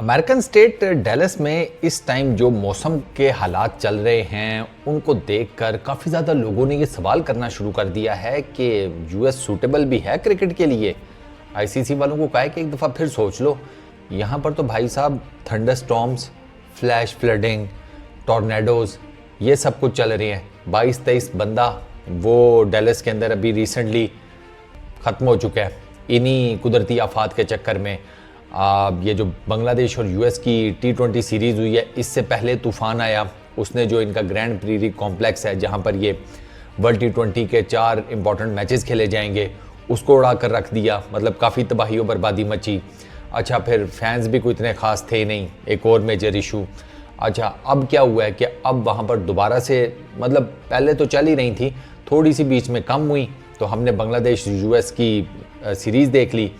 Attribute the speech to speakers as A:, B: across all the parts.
A: American state Dallas में इस time जो मौसम के हालात चल रहे हैं उनको देखकर काफ़ी ज़्यादा लोगों ने ये सवाल करना शुरू कर दिया है कि यूएस सूटेबल भी है क्रिकेट के लिए। आईसीसी वालों को कहा है कि एक दफ़ा फिर सोच लो। यहाँ पर तो भाई साहब थंडरस्टॉर्म्स, फ्लैश फ्लडिंग, टॉर्नेडोज़ ये सब कुछ चल रहे हैं। 22-23 बंदा वो डैलस के अंदर अभी रिसेंटली ख़त्म हो चुका है इन्हीं कुदरती आफात के चक्कर में। ये जो बांग्लादेश और यूएस की T20 सीरीज़ हुई है, इससे पहले तूफ़ान आया, उसने जो इनका ग्रैंड प्रीरी कॉम्प्लेक्स है जहां पर ये वर्ल्ड T20 के 4 इंपॉर्टेंट मैचेस खेले जाएंगे, उसको उड़ा कर रख दिया। मतलब काफ़ी तबाही और बर्बादी मची। अच्छा, फिर फैंस भी कोई इतने ख़ास थे नहीं, एक और मेजर इशू। अच्छा, अब क्या हुआ है कि अब वहाँ पर दोबारा से, मतलब पहले तो चल ही रही थी, थोड़ी सी बीच में कम हुई तो हमने बांग्लादेश यूएस की सीरीज़ देख ली।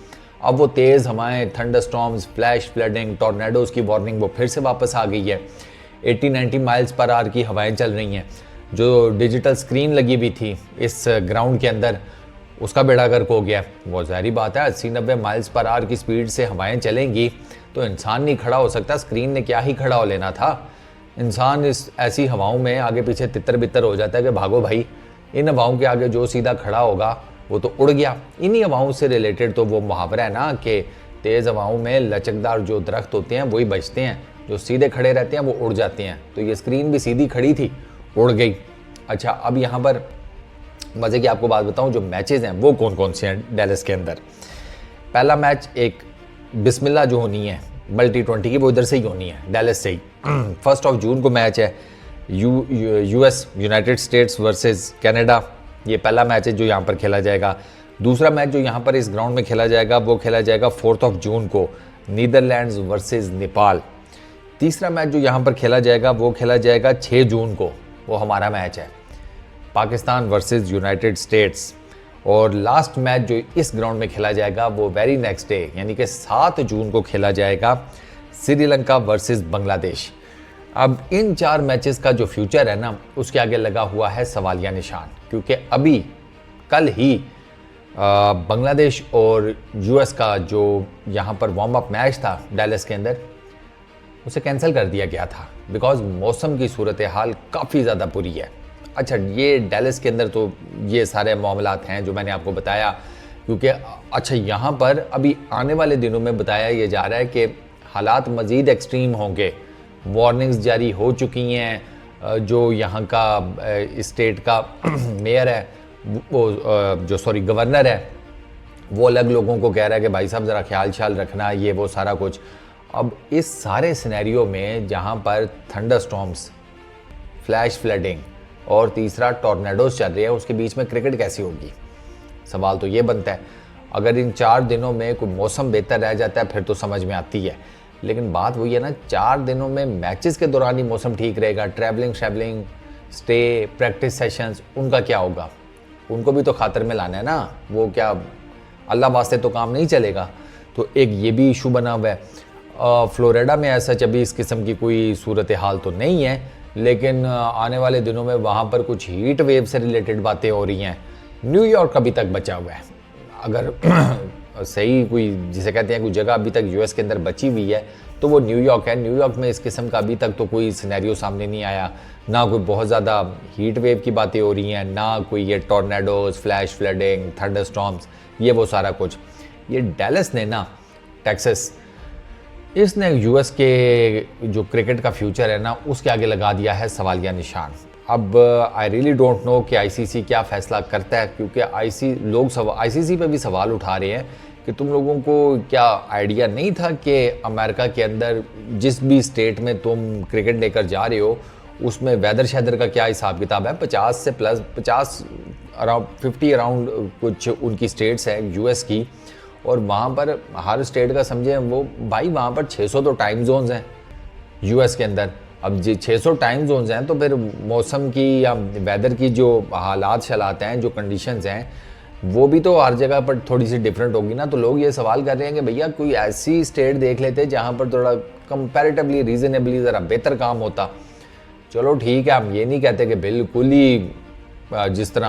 A: अब वो तेज़ हवाएं, थंडरस्टॉर्म्स, फ्लैश फ्लडिंग, टॉर्नेडोज़ की वार्निंग वो फिर से वापस आ गई है। 80-90 माइल्स पर आवर की हवाएं चल रही हैं। जो डिजिटल स्क्रीन लगी हुई थी इस ग्राउंड के अंदर, उसका बेड़ा गर्क हो गया। वो ज़ाहिर बात है, 80-90 माइल्स पर आवर की स्पीड से हवाएं चलेंगी तो इंसान नहीं खड़ा हो सकता। स्क्रीन ने क्या ही खड़ा हो लेना था। इंसान इस ऐसी हवाओं में आगे पीछे तितर बितर हो जाता है कि भागो भाई, इन हवाओं के आगे जो सीधा खड़ा होगा वो तो उड़ गया। इन्हीं हवाओं से रिलेटेड तो वो मुहावरा है ना कि तेज़ हवाओं में लचकदार जो दरख्त होते हैं वही बचते हैं, जो सीधे खड़े रहते हैं वो उड़ जाते हैं। तो ये स्क्रीन भी सीधी खड़ी थी, उड़ गई। अच्छा, अब यहाँ पर मज़े की आपको बात बताऊँ, जो मैचेज़ हैं वो कौन कौन से हैं डैलस के अंदर। पहला मैच एक बिस्मिल्लाह जो होनी है वर्ल्ड T20 की, वो इधर से ही होनी है, डैलस से ही। 1 जून को मैच है, US United states versus Canada. ये पहला मैच है जो यहाँ पर खेला जाएगा। दूसरा मैच जो यहाँ पर इस ग्राउंड में खेला जाएगा वो खेला जाएगा 4 जून को, नीदरलैंड्स वर्सेस नेपाल। तीसरा मैच जो यहाँ पर खेला जाएगा वो खेला जाएगा 6 जून को, वो हमारा मैच है, पाकिस्तान वर्सेस यूनाइटेड स्टेट्स। और लास्ट मैच जो इस ग्राउंड में खेला जाएगा वो वेरी नेक्स्ट डे यानी कि 7 जून को खेला जाएगा, श्रीलंका वर्सेस बांग्लादेश। अब इन 4 मैचेस का जो फ्यूचर है ना, उसके आगे लगा हुआ है सवालिया निशान, क्योंकि अभी कल ही बांग्लादेश और यूएस का जो यहाँ पर वार्म अप मैच था डैलस के अंदर, उसे कैंसिल कर दिया गया था बिकॉज मौसम की सूरत हाल काफ़ी ज़्यादा बुरी है। अच्छा, ये डैलस के अंदर तो ये सारे मामलात हैं जो मैंने आपको बताया, क्योंकि अच्छा यहाँ पर अभी आने वाले दिनों में बताया ये जा रहा है कि हालात मज़ीद एक्सट्रीम होंगे। वार्निंग्स जारी हो चुकी हैं। जो यहाँ का स्टेट का मेयर है वो गवर्नर है, वो अलग लोगों को कह रहा है कि भाई साहब ज़रा ख्याल ख्याल रखना, ये वो सारा कुछ। अब इस सारे सिनेरियो में जहाँ पर थंडरस्टॉर्म्स, फ्लैश फ्लडिंग और तीसरा टॉर्नेडोज चल रही है, उसके बीच में क्रिकेट कैसी होगी? सवाल तो ये बनता है। अगर इन 4 दिनों में कोई मौसम बेहतर रह जाता है फिर तो समझ में आती है, लेकिन बात वही है ना, 4 दिनों में मैचेस के दौरान ही मौसम ठीक रहेगा। ट्रैवलिंग स्टे, प्रैक्टिस सेशंस, उनका क्या होगा? उनको भी तो खातर में लाना है ना। वो क्या अल्लाह वास्ते तो काम नहीं चलेगा। तो एक ये भी इशू बना हुआ है। फ्लोरिडा में ऐसा अभी इस किस्म की कोई सूरत हाल तो नहीं है, लेकिन आने वाले दिनों में वहाँ पर कुछ हीट वेव से रिलेटेड बातें हो रही हैं। न्यूयॉर्क अभी तक बचा हुआ है। अगर सही कोई जिसे कहते हैं कोई जगह अभी तक यूएस के अंदर बची हुई है तो वो न्यूयॉर्क है। न्यूयॉर्क में इस किस्म का अभी तक तो कोई सिनेरियो सामने नहीं आया, ना कोई बहुत ज़्यादा हीट वेव की बातें हो रही हैं, ना कोई ये टॉर्नेडोज, फ्लैश फ्लडिंग, थंडरस्टॉर्म्स, ये वो सारा कुछ। ये डैलस ने ना, टेक्सास, इसने यूएस के जो क्रिकेट का फ्यूचर है ना उसके आगे लगा दिया है सवालिया निशान। अब आई रियली डोंट नो कि आईसीसी क्या फ़ैसला करता है, क्योंकि आईसीसी पे भी सवाल उठा रहे हैं कि तुम लोगों को क्या आइडिया नहीं था कि अमेरिका के अंदर जिस भी स्टेट में तुम क्रिकेट लेकर जा रहे हो उसमें वेदर शेदर का क्या हिसाब किताब है? 50 से प्लस 50 अराउंड 50 अराउंड कुछ उनकी स्टेट्स हैं यूएस की, और वहाँ पर हर स्टेट का समझें वो भाई, वहाँ पर 600 तो टाइम जोन्स हैं यूएस के अंदर। अब जी 600 टाइम जोन्स हैं तो फिर मौसम की या वेदर की जो हालात शलात हैं, जो कंडीशंस हैं, वो भी तो हर जगह पर थोड़ी सी डिफरेंट होगी ना। तो लोग ये सवाल कर रहे हैं कि भैया कोई ऐसी स्टेट देख लेते जहाँ पर थोड़ा कंपैरेटिवली रीजनेबली ज़रा बेहतर काम होता। चलो ठीक है, हम ये नहीं कहते कि बिल्कुल ही जिस तरह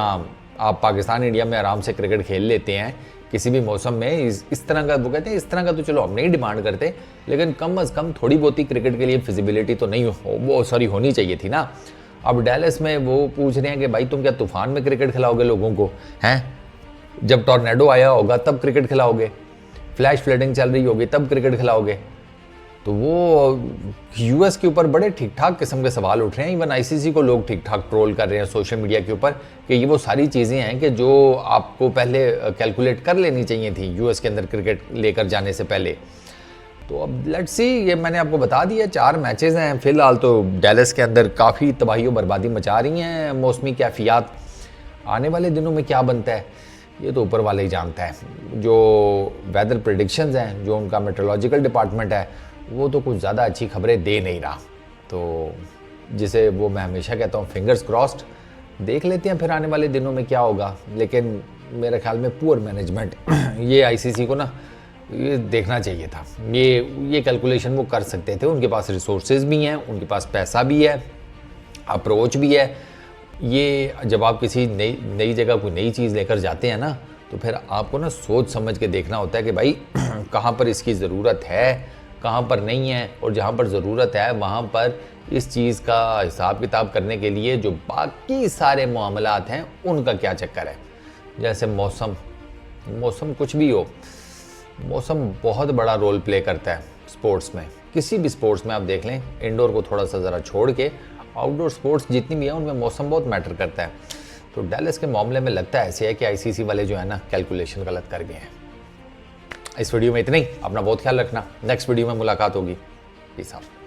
A: आप पाकिस्तान इंडिया में आराम से क्रिकेट खेल लेते हैं, किसी भी मौसम में इस तरह का, वो कहते हैं इस तरह का तो चलो हम नहीं डिमांड करते, लेकिन कम अज़ कम थोड़ी बहुत ही क्रिकेट के लिए फिजिबिलिटी तो नहीं होनी चाहिए थी ना। अब डैलस में वो पूछ रहे हैं कि भाई तुम क्या तूफान में क्रिकेट खिलाओगे लोगों को, हैं? जब टॉर्नेडो आया होगा तब क्रिकेट खिलाओगे, फ्लैश फ्लडिंग चल रही होगी तब क्रिकेट खिलाओगे? तो वो यूएस के ऊपर बड़े ठीक ठाक किस्म के सवाल उठ रहे हैं। इवन आईसीसी को लोग ठीक ठाक ट्रोल कर रहे हैं सोशल मीडिया के ऊपर कि ये वो सारी चीज़ें हैं कि जो आपको पहले कैलकुलेट कर लेनी चाहिए थी यूएस के अंदर क्रिकेट लेकर जाने से पहले। तो अब लेट्स सी, ये मैंने आपको बता दिया 4 मैचेस हैं फिलहाल। तो डैलस के अंदर काफ़ी तबाही और बर्बादी मचा रही हैं मौसमी कैफियत। आने वाले दिनों में क्या बनता है ये तो ऊपर वाला ही जानता है। जो वेदर प्रेडिक्शंस हैं, जो उनका मेट्रोलॉजिकल डिपार्टमेंट है, वो तो कुछ ज़्यादा अच्छी खबरें दे नहीं रहा। तो जिसे वो मैं हमेशा कहता हूँ फिंगर्स क्रॉस्ड, देख लेते हैं फिर आने वाले दिनों में क्या होगा। लेकिन मेरे ख्याल में पुअर मैनेजमेंट ये आईसीसी को ना ये देखना चाहिए था। ये कैलकुलेशन वो कर सकते थे, उनके पास रिसोर्सेज भी हैं, उनके पास पैसा भी है, अप्रोच भी है। ये जब आप किसी नई जगह कोई नई चीज़ लेकर जाते हैं ना, तो फिर आपको ना सोच समझ के देखना होता है कि भाई कहाँ पर इसकी ज़रूरत है, कहाँ पर नहीं है, और जहाँ पर ज़रूरत है वहाँ पर इस चीज़ का हिसाब किताब करने के लिए जो बाकी सारे मामलात हैं उनका क्या चक्कर है। जैसे मौसम कुछ भी हो, मौसम बहुत बड़ा रोल प्ले करता है स्पोर्ट्स में। किसी भी स्पोर्ट्स में आप देख लें, इंडोर को थोड़ा सा ज़रा छोड़ के आउटडोर स्पोर्ट्स जितनी भी है उनमें मौसम बहुत मैटर करता है। तो डैलस के मामले में लगता है ऐसे है कि आईसीसी वाले जो है ना कैलकुलेशन गलत कर गए हैं। इस वीडियो में इतना ही। अपना बहुत ख्याल रखना, नेक्स्ट वीडियो में मुलाकात होगी। Peace out.